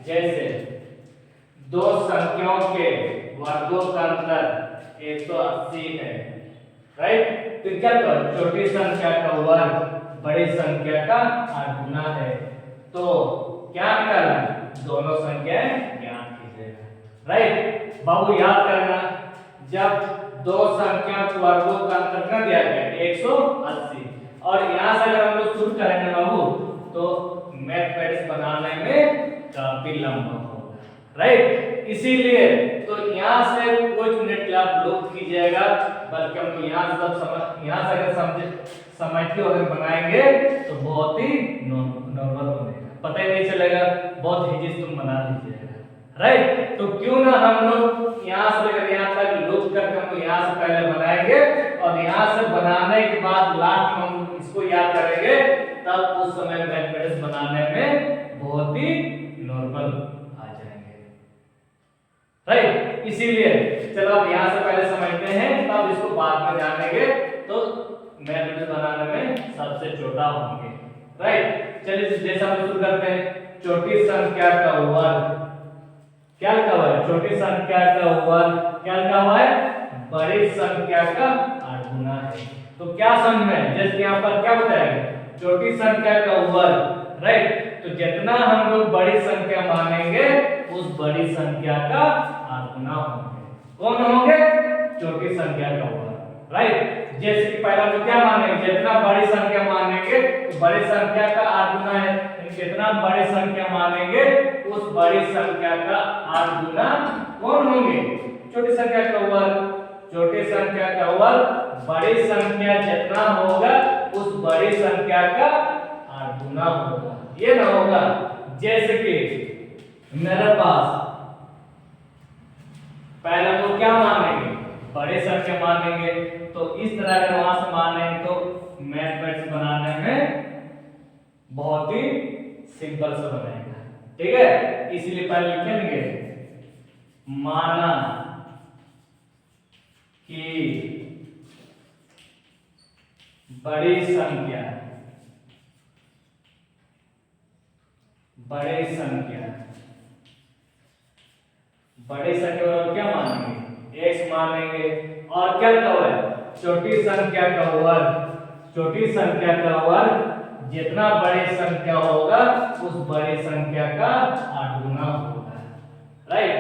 जैसे दो संख्याओं के वर्गों का अंतर 180 है, राइट। तो क्या करो, छोटी संख्या का वर्ग बड़ी संख्या का 8 गुना है। तो क्या निकालना, दोनों संख्याएं ज्ञात कीजिएगा, राइट। बाबू याद करना, जब दो संख्या के वर्गों का अंतर कितना दिया गया 180, और यहां से अगर हम लोग शुरू करेंगे बाबू तो मैथमेटिक्स बनाने में काफी लंबा होगा, राइट। इसीलिए तो यहाँ से कुछ मिनट आप लुप्त कीजिएगा, बल्कि हम यहाँ से यहाँ से अगर समझ के अगर बनाएंगे तो बहुत ही नॉर्मल बनेगा, पता ही नहीं चलेगा, बहुत इजी तुम बना लीजिएगा, राइट। तो क्यों ना हम लोग यहाँ से लेकर यहाँ तक लुप्त करके हम यहाँ से पहले बनाएंगे, और यहाँ से बनाने के बाद लास्ट में हम इसको याद करेंगे, तब उस समय मैथमेटिक्स बनाने में बहुत ही नॉर्मल आ जाएंगे, राइट। इसीलिए चलो अब यहाँ से पहले समझते हैं, तब इसको बाद में जानेंगे तो मैथमेटिक्स बनाने में सबसे छोटा होंगे, राइट। चलिए जैसा हम शुरू करते हैं, छोटी संख्या का वर्ग क्या लिखा हुआ है, छोटी संख्या का वर्ग क्या लिखा हुआ है, बड़ी संख्या का 8 गुना है। तो क्या समझ में, जैसे यहाँ पर क्या बताएंगे, छोटी संख्या का वर्ग, राइट। तो जितना हम लोग बड़ी संख्या मानेंगे उस बड़ी संख्या का 8 गुना होंगे। कौन होंगे, छोटी संख्या का वर्ग, राइट। जैसे कि पहला तो क्या मानेंगे, जितना बड़ी संख्या मानेंगे तो बड़ी संख्या का 8 गुना है, जितना बड़ी संख्या मानेंगे उस बड़ी संख्या का 8 गुना कौन होंगे, छोटी संख्या का वर्ग। छोटी संख्या का वर्ग बड़ी संख्या जितना होगा उस बड़ी संख्या का 8 गुना होगा, ये ना होगा। जैसे कि मेरे पास पहला तो क्या मानेंगे, बड़े संख्या मानेंगे, तो इस तरह अगर वहां से मानेंगे तो मैथमेटिक्स बनाने में बहुत ही सिंपल से बनेगा, ठीक है। इसलिए पहले लिखेंगे, माना कि बड़ी संख्या को क्या मानेंगे, x मानेंगे, और क्या लिखा हुआ है, छोटी संख्या का वर्ग। छोटी संख्या का वर्ग जितना बड़ी संख्या होगा उस बड़ी संख्या का 8 गुना होगा, राइट।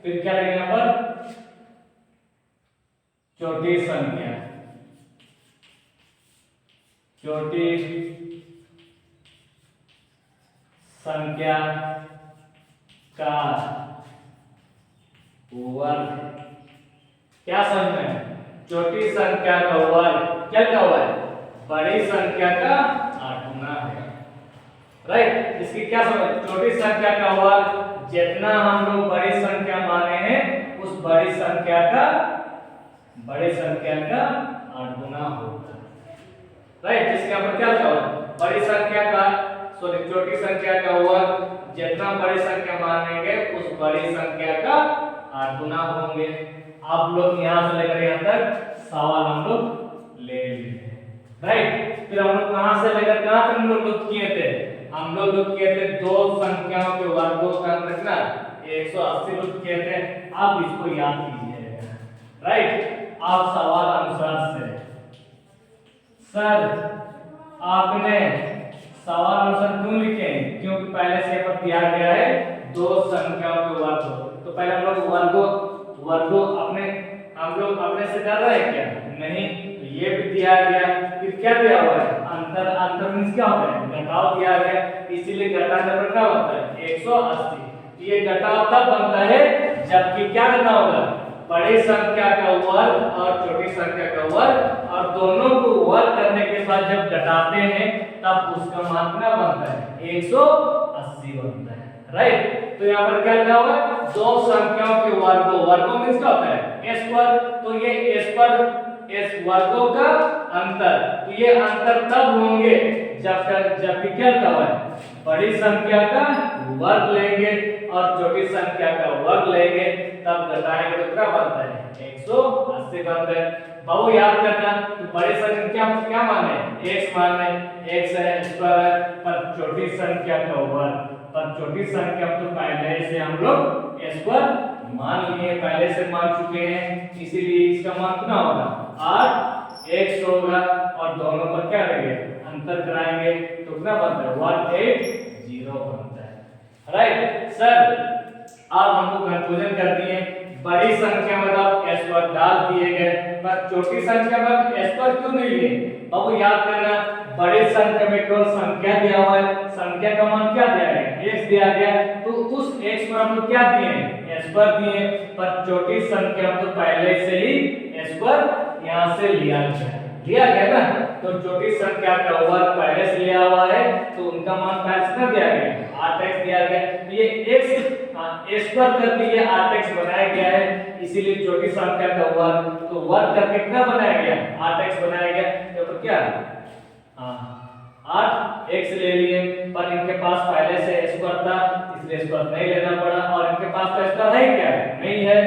फिर क्या लगेगा यहाँ पर, छोटी संख्या का वर्ग। क्या समझ में, छोटी संख्या का वर्ग क्या हुआ है, बड़ी संख्या का 8 गुना है, राइट। इसकी क्या समझ, छोटी संख्या का वर्ग जितना हम लोग बड़ी संख्या माने हैं उस बड़ी संख्या का 8 गुना होगा, राइट। इसके ऊपर क्या लिखा हुआ है, बड़ी संख्या का छोटी संख्या का वर्ग जितना बड़ी संख्या मानेंगे उस बड़ी संख्या का 8 गुना होंगे। आप लोग यहाँ से लेकर यहाँ तक सवाल हम लोग ले लिए, राइट। फिर हम लोग कहाँ से लेकर कहाँ तक हम लोग लुप्त किए थे, हम लोग लुप्त किए थे दो संख्याओं के वर्गों का अंतर कितना 180 लुप्त किए थे। अब इसको याद कीजिएगा, राइट। आप सवाल अनुसार से, सर आपने सवाल अनुसार क्यों लिखे, क्योंकि पहले से पर दिया गया है दो संख्याओं के वर्ग, तो पहले हम लोग वर्गों हम लोग अपने से कर रहे हैं क्या, नहीं। तो ये भी दिया गया, फिर क्या दिया हुआ है, अंतर मींस क्या होता है, घटाव दिया गया, इसीलिए घटाने पर क्या होता है 180। ये घटाव तब बनता है जबकि क्या करना होगा, बड़ी संख्या का वर्ग और छोटी संख्या का वर्ग, और दोनों को वर्ग करने के बाद जब घटाते हैं तब उसका मान क्या बनता है 180 बनता है, राइट। तो यहाँ पर क्या लिखा हुआ है, दो संख्याओं के वर्गों मींस क्या होता है s वर्ग, तो ये s वर्गों का अंतर, तो ये अंतर तब होंगे जब क्या लिखा हुआ है, बड़ी संख्या का वर्ग लेंगे और छोटी संख्या का वर्ग लेंगे, तब घटाएंगे तो क्या बनता है 180 बनता है। बाबू याद करना, तो बड़ी संख्या क्या माने, x माने, x है, स्क्वायर है, पर छोटी संख्या का वर्ग पर छोटी संख्या तो पहले से हम लोग स्क्वायर मान लिए, पहले से मान चुके हैं, इसीलिए इसका मान कितना होगा 8x होगा और दोनों पर क्या रहेंगे अंतर कराएंगे तो कितना बनता है 180 बनता है। राइट सर, अब हमको कंक्लूजन कर दिए, बड़ी संख्या में आप स्क्वायर डाल दिए गए पर छोटी संख्या में स्क्वायर क्यों नहीं लिए? अब याद करना, बड़ी संख्या में केवल संख्या दिया हुआ है, संख्या का मान क्या दिया है x दिया गया, तो उस x को हम लोग क्या दिए हैं स्क्वायर दिए, पर छोटी संख्या तो पहले से ही स्क्वायर यहां से लिया गया ना, तो छोटी संख्या का वर्ग पहले से लिया हुआ है तो उनका मान पहले से कितना दिया गया 8x दिया गया, तो ये x स्क्वायर कर दिए 8x बनाया गया है, इसीलिए छोटी संख्या का वर्ग, तो वर्ग करके कितना बनाया गया 8x बनाया गया, तो क्या 8x ले लिए, पर इनके पास पहले से स्क्वायर था इसलिए स्क्वायर नहीं लेना पड़ा, और इनके पास तो स्क्वायर है क्या नहीं है,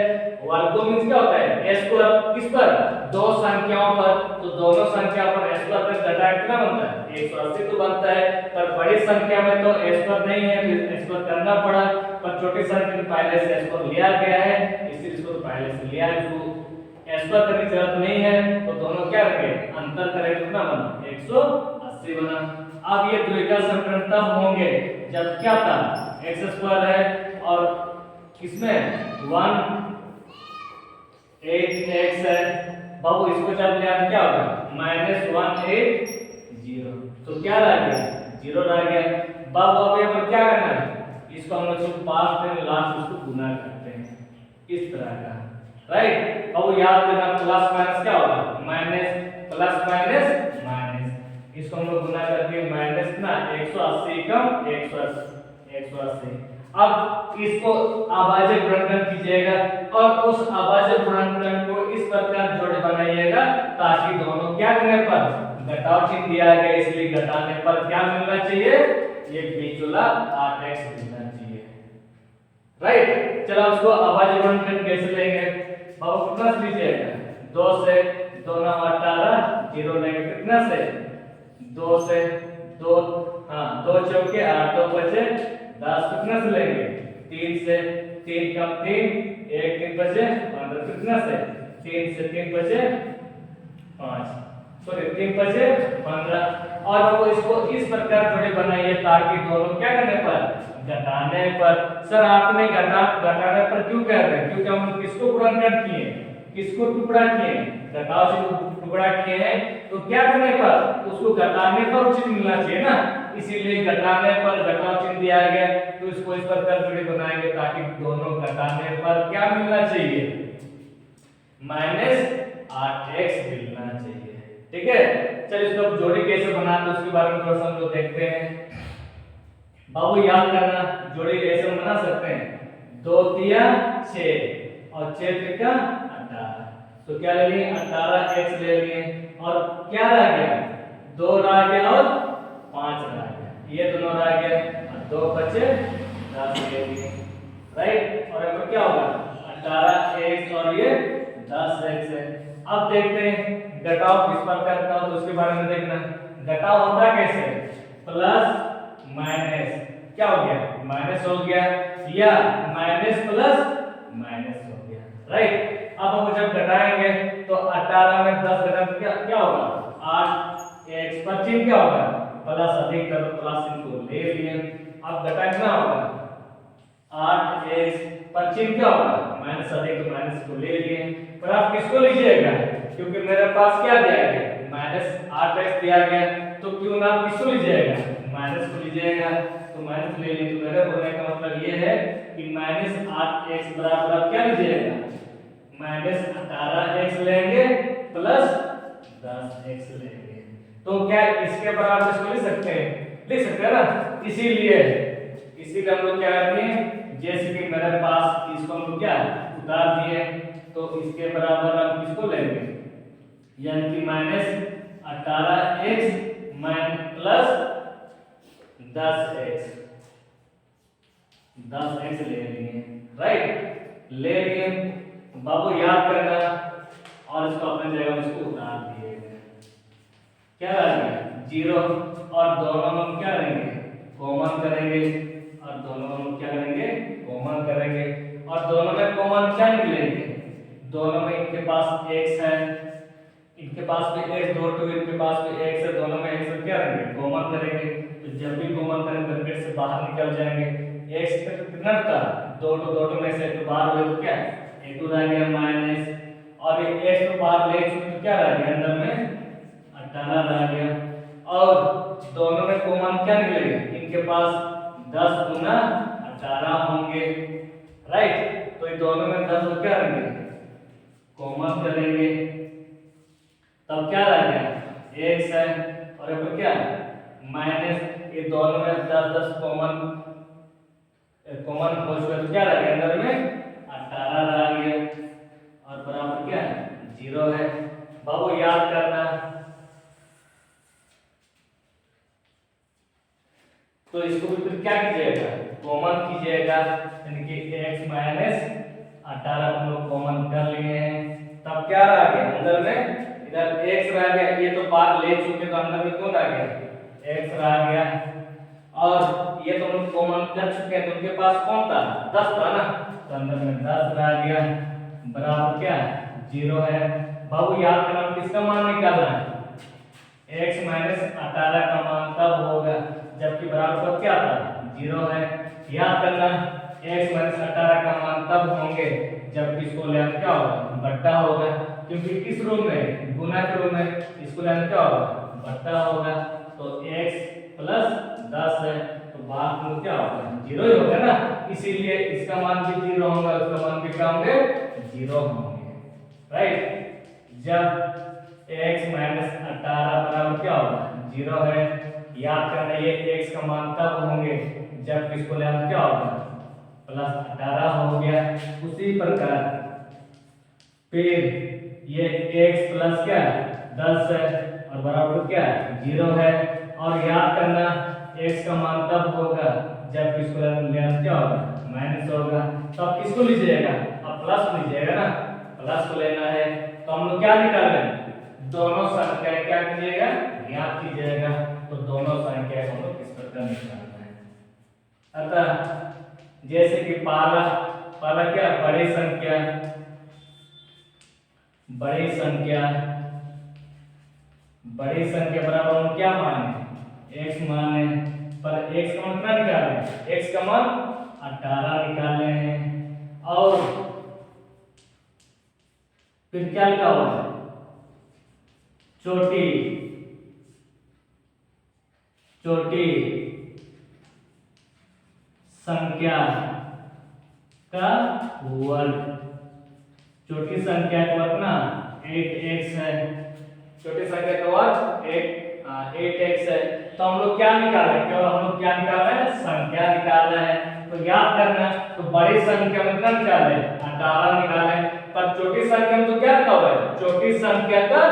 वर्ग को मींस क्या होता है स्क्वायर किस पर दो संख्याओं पर, तो दोनों संख्या पर स्क्वायर में घटा कितना बनता है 180 तो बनता है, पर बड़ी संख्या में तो स्क्वायर नहीं है फिर स्क्वायर करना पड़ा, पर छोटी संख्या में पहले से स्क्वायर लिया गया है इसलिए इसको पहले से लिया है, स्क्वायर करने की जरूरत नहीं है, तो दोनों क्या रखेंगे अंतर करें तो कितना बना 180 बना। अब ये द्विघात समीकरण तब होंगे जब क्या था x² है और किसमें 1 8x है, बाबू इसको जब ले आते क्या होगा -180, तो क्या रह गया 0 रह गया, बाबू अब यहाँ पर क्या करना है इसको हम लोग पास्ट में लास्ट उसको गुना करते हैं इस तरह का। राइट, अब याद करना प्लस माइनस क्या होगा माइनस, प्लस माइनस माइनस, इसको हम लोग गुना करके माइनस ना 180 कम 180। अब इसको अभाज्य गुणनखंड कीजिएगा और उस अभाज्य गुणनखंड को इस प्रकार जोड़ बनाइएगा ताकि दोनों क्या करने पर घटाव चिन्ह दिया गया, इसलिए घटाने पर क्या मिलना चाहिए ये बीचोला 8x मिलना चाहिए। राइट, चलो उसको अभाज्य गुणनखंड कैसे लेंगे, बाबू कितना से लीजिएगा 2 से, 2 9 18 0 लेंगे कितना से 2 से 2, हाँ 2 चौके 8 2 बचे 10 कितना से लेंगे 3 से, 3 कम 3 1 3 बचे 15 कितना से 3 से 3 बचे 5, सॉरी 3 बचे 15, और वो इसको इस प्रकार जोड़े बनाइए ताकि दोनों क्या करने पर घटाने पर, सर आपने घटाने पर क्यों कह रहे हैं क्योंकि हम लोग किसको गुणनखंड किए किसको टुकड़ा किए घटाव से टुकड़ा किए हैं, तो क्या करने पर उसको घटाने पर उचित मिलना चाहिए ना, इसीलिए घटाने पर घटाव चिन्ह दिया गया, तो इसको इस प्रकार जोड़ी बनाएंगे ताकि दोनों घटाने पर क्या मिलना चाहिए -8x मिलना चाहिए। ठीक है, चलिए इसको अब जोड़ी कैसे बनाते हैं उसके बारे में थोड़ा सा हम लोग देखते हैं। बाबू याद करना जोड़ी ऐसे बना सकते हैं 2 तिया 6 और 6 तिया 18, तो क्या ले लिए 18x ले लिए और क्या रह गया 2 रह गया और 5 रह गया, ये दोनों रह गए और 2 बचे 10 ले लिए। राइट, और अब क्या होगा 18x और ये 10x है। अब देखते हैं घटाव किस प्रकार का हो तो उसके बारे में देखना, घटाव होता कैसे प्लस माइनस, क्या हो गया माइनस हो गया या माइनस प्लस माइनस हो गया। राइट, अब हम जब घटाएंगे तो 18 में 10 घटा तो क्या होगा 8x पर चिन्ह क्या होगा प्लस, अधिक करो प्लस इनको ले लिए, अब घटा कितना होगा 8x पर चिन्ह क्या होगा माइनस, अधिक तो माइनस को ले लिए, पर आप किसको लीजिएगा क्योंकि मेरे पास क्या दिया गया -8x दिया गया, तो क्यों ना आप किसको लीजिएगा माइनस को लीजिएगा, तो माइनस ले लीजिए, तो मेरे बोलने का मतलब ये है कि -8x बराबर आप क्या लीजिएगा -18x लेंगे प्लस 10x लेंगे, तो क्या इसके बराबर इसको लिख सकते हैं ना, इसीलिए हम लोग क्या करते हैं जैसे कि मेरे पास इसको हम लोग क्या उतार दिए, तो इसके बराबर हम किसको लेंगे यानी कि -18x प्लस 10x ले लिए। राइट, ले लिए, बाबू याद करना और इसको अपने जगह में इसको उतार दिए, क्या रहेगा 0 और दोनों हम क्या करेंगे कॉमन करेंगे और दोनों हम क्या करेंगे, कॉमन करेंगे। और दोनों में कॉमन क्या निकलेंगे, दोनों में इनके पास x है, इनके पास भी x, दो टू इनके पास भी x है, दोनों में x क्या करेंगे, कॉमन करेंगे। तो जब भी कॉमन करेंगे ब्रैकेट से बाहर निकल जाएंगे। x कितना था, दो टू में से तो बाहर हुए तो क्या एक टू रह गया माइनस, और ये x तो बाहर ले चुके तो क्या रह गया, अंदर में 18 रह गया। और दोनों में कॉमन क्या निकलेगा, इनके पास 10 गुना 18 होंगे, राइट। तो ये दोनों में 10 को क्या रहेंगे, कॉमन करेंगे, तब क्या रह गया x है, और यहाँ पर क्या माइनस, ये दोनों में 10 कॉमन हो चुका तो क्या रह गया, अंदर में 18 रह गया, और बराबर क्या 0 है। बाबू याद करना, तो इसको भी फिर क्या कीजिएगा, कॉमन कीजिएगा, यानी कि x माइनस 18 हम लोग कॉमन कर लिए हैं। तब क्या रह गया, अंदर में इधर x रह गया, ये तो बाहर ले चुके तो अंदर में कौन रह गया, x रह गया। और ये तो हम लोग कॉमन कर चुके हैं, तो उनके पास कौन था, 10 था ना, तो अंदर में 10 रह गया, बराबर क्या 0 है। बाबू याद करना किसका मान निकालना है, x माइनस 18 का मान तब होगा जबकि बराबर कब क्या था, 0 है। याद करना x माइनस 18 का मान तब होंगे जब इसको लेना क्या होगा, बट्टा होगा, क्योंकि किस रूप में, गुना के रूप में, इसको लेना क्या होगा, बट्टा होगा। तो x प्लस 10 है, तो बात में क्या होगा, 0 ही होगा ना, इसीलिए इसका मान भी 0 होगा, उसका मान भी क्या होंगे, 0 होंगे, राइट। जब x माइनस 18 बराबर क्या होगा, 0 है। याद करना ये x का मान तब होंगे जब इसको लेना क्या होगा, प्लस 18 हो गया। उसी प्रकार फिर ये x प्लस क्या 10 है, और बराबर क्या 0 है। और याद करना x का मान तब होगा जब इसको लेना क्या होगा, माइनस होगा, तब किसको लीजिएगा, अब प्लस लीजिएगा ना, प्लस को लेना है। तो हम लोग क्या निकाल रहे हैं, दोनों संख्या क्या कीजिएगा, ज्ञात कीजिएगा। तो दोनों संख्या हम लोग किस प्रकार निकालना है। अतः जैसे कि पहला क्या, बड़ी संख्या बराबर हम क्या माने, x माने, पर x का मान कितना निकाले हैं, x का मान 18 निकाले हैं। और फिर क्या लिखा हुआ है, छोटी संख्या का वर्ग, छोटी संख्या का वर्ग ना 8x है, छोटी संख्या का वर्ग 8x है। तो हम लोग क्या निकाल रहे हैं, केवल हम लोग क्या निकाल रहे हैं, संख्या निकाल रहे हैं। तो याद करना, तो बड़ी संख्या में कितना निकाले, 18 निकाले, पर छोटी संख्या में तो क्या लिखा हुआ है, छोटी संख्या का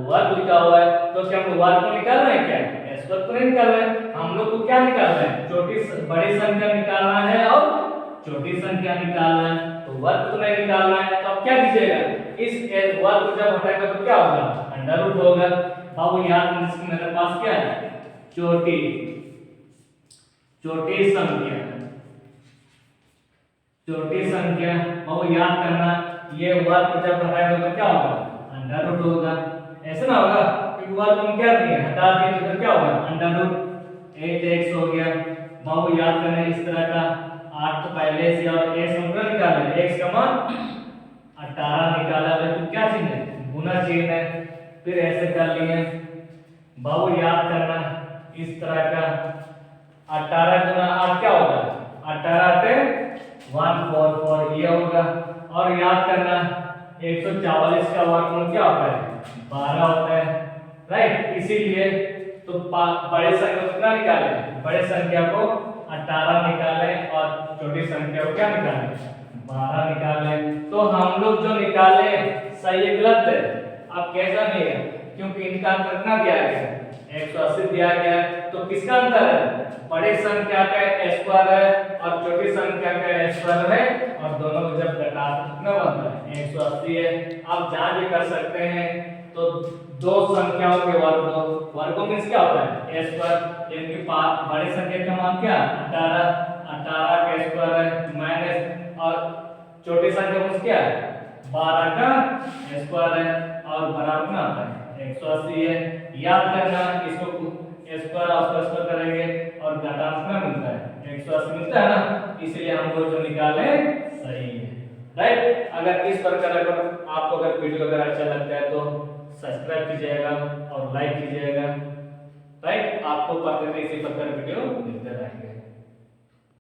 वर्ग लिखा हुआ है। तो क्या हम वर्ग को निकाल रहे हैं, क्या वर्ग को नहीं निकाल रहे हैं, हम लोग को क्या निकालना है, बड़ी संख्या निकालना है और छोटी संख्या निकालना है। तो वर्ग को नहीं निकालना है, तो अब क्या कीजिएगा, इस वर्ग को जब हटाएगा तो क्या होगा, अंडर रूट होगा। बाबू याद मेरे पास क्या है, छोटी संख्या, बाबू याद करना, ये वर्ग को जब हटाएगा तो क्या होगा, अंडर रूट होगा, ऐसा ना होगा, क्योंकि वर्ग हम क्या दिए, हटा दिए तो क्या होगा, अंडर रूट 8x हो गया। बाबू याद करना इस तरह का 8 तो पहले से, और x हम क्या निकाले, x का मान 18 निकाला है, तो क्या चिन्ह है, गुना चिन्ह है, फिर ऐसे कर लिए। बाबू याद करना इस तरह का 18 गुना 8 क्या होगा, 18 पे 144 ये होगा। और याद करना 144 का वर्गमूल क्या होता है, 12 होता है, राइट। इसीलिए तो बड़े संख्या को कितना निकाले, बड़े संख्या को 18 निकाले और छोटी संख्या को क्या निकाले, 12 निकाले। तो हम लोग जो निकाले सही है गलत है, अब कैसा नहीं है, क्योंकि इनका अंतर कितना दिया गया, 180 दिया गया है। तो किसका अंतर है, बड़े संख्या का स्क्वायर है और छोटी संख्या का स्क्वायर है, और दोनों को जब घटा तो कितना बनता है, 180 है। आप जांच भी कर सकते हैं, तो दो संख्याओं के वर्गों में क्या होता है, स्क्वायर, इनके पास बड़ी संख्या का मान क्या 18 18 का स्क्वायर है माइनस और छोटी संख्या मुझे क्या है 12 का स्क्वायर है और बराबर में आता है 180 है। याद करना इसको स्क्वायर और स्क्वायर करेंगे और घटांश में मिलता है 180 मिलता है ना, इसलिए हम लोग जो निकाले सही है। राइट, अगर इस प्रकार अगर आपको अगर वीडियो अगर अच्छा लगता है तो सब्सक्राइब कीजिएगा और लाइक कीजिएगा। राइट, आपको प्रतिदिन इसी प्रकार वीडियो मिलते रहेंगे।